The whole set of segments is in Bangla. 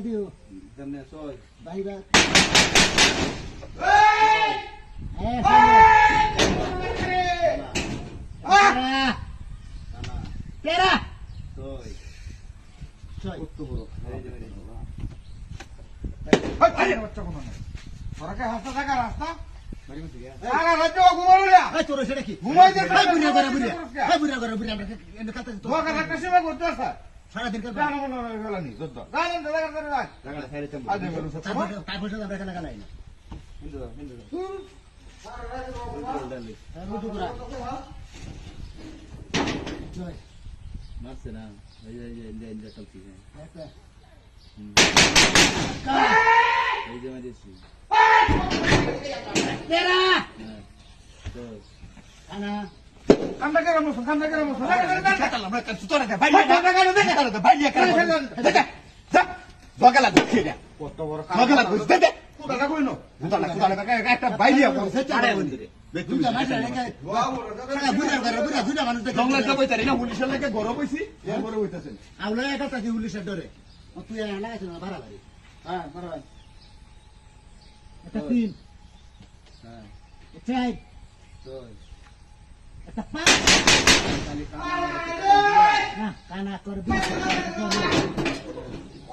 দিও দমনে সই বাইরা তেরা সই ছয় কত বড় এই যে আরে বাচ্চা কোন না তোরাকে হাসতে থাকা রাস্তা বাড়ি মধ্যে গিয়া আরে রাজ্য ঘুমারুলা এই তোর সেটা কি ঘুমাই দে এই বুড়িয়া করে বুড়িয়া এই বুড়িয়া করে বুড়িয়া আমরা এনে কাছে তো তোকে একটা সেবা করতে আসা সারা দিন কাজ জানো মনে হয় গেলানি যদ্দ গালেন দাদা করে রাখ জায়গাটা খাইলে তেম আজ মেরু সব তারপর আমরা এখানে গালাই না হিন্দু ডালি রুটু করা ছয় মারছে না এই যে ইন্ডিয়া চলছি একটা এই যে মারিছি তেরা সই আনা কান্দা করে মুছ কান্দা করে মুছ আমরা কাছে তোরা দে ভাই কান্দা করে দেখে দে ভাই লিয়া করে দে যা বগলা দেখে দে কত বড় বগলা দে দে দাদা কইনো কুদালা একটা ভাই লিয়া করে আরে বন্ধুরে দুইটা মাইরা লেখা সারা বুড়িয়া দুইটা মানুষ দেখে জঙ্গলে তো কইতারি না পুলিশের লাগে গরম হইছি এর পরে হইতাছেন আউলা একটা তাকি পুলিশের ডরে তুই লাগাইছ না ভাড়া বাড়ি হ্যাঁ মারবাই একটা তিন হ্যাঁ চাই সই একটা পাঁচ খালি না কানা করবি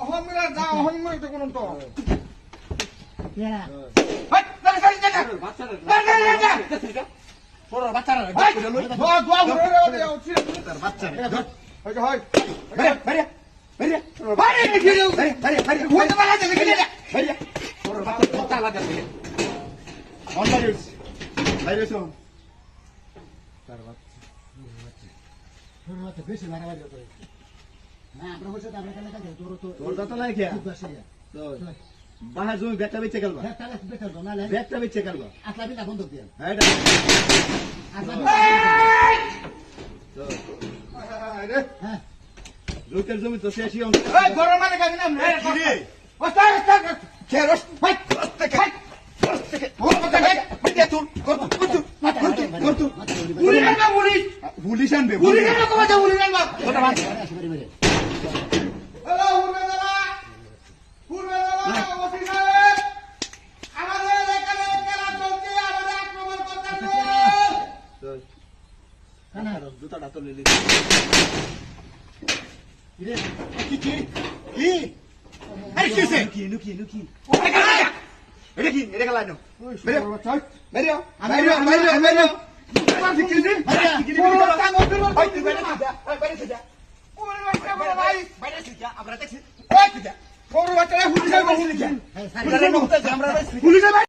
অহমিরা যা অহমিরা তো কোন তো তেরা হাই দাদা সারি দাদা বাচ্চারা তোর বাচ্চারা হাই দোয়া দোয়া ঘুরে রে উঠি তোর বাচ্চারা হাই হাই বাইরে বাইরে বাইরে লিখে দাও বাইরে বাইরে কইতে পারা যাবে লিখে দে বাইরে তোর বাচ্চা কথা লাগা দে অনলাইন বাইরে শোন তার বাচ্চা তোর বাচ্চা বেশি মারামারি করে না আমরা বসে আমরা কেন কাজ তোর তো তোর দাঁত নাই খেয়া খুব বেশি সই বাহা জমি বেটা বেচে গেলবা হ্যাঁ তাহলে বেটার গো নালে বেটা বেচে গেলবা আসলা বিনা বন্ধ দিয়ে হ্যাঁ আসলা রে হ্যাঁ লোকের জমি তো শেষই এই গরম মানে গাবি না রে কি রে ওস্তাদ ওস্তাদ কেরস হাই খাই ও কথা খাই বাইরে তুই কর তুই পুলিশ না পুলিশ পুলিশ আনবে পুলিশ না কথা পুলিশ না ওটা মার আসবে মেরে হ্যালো হুরবেলা ওসি সাহেব আমাদের এখানে খেলা চলছে আমাদের আক্রমণ করতেছে সই কানা জুতাটা তো লিলি রে কি কি কি আরে কি লুকি লুকি এটা কি এটা গেল না মেরে চল মেরে মেরে মেরে মেরে কি কি পুরো টাঙ্গো দিলো ভাই তুই বাইরে যা বাইরে যা ওরে বাচ্চা বড় ভাই বাইরে যা আমরা দেখছি ওই বড় বাচ্চা পুলিশ হ্যাঁ পুলিশ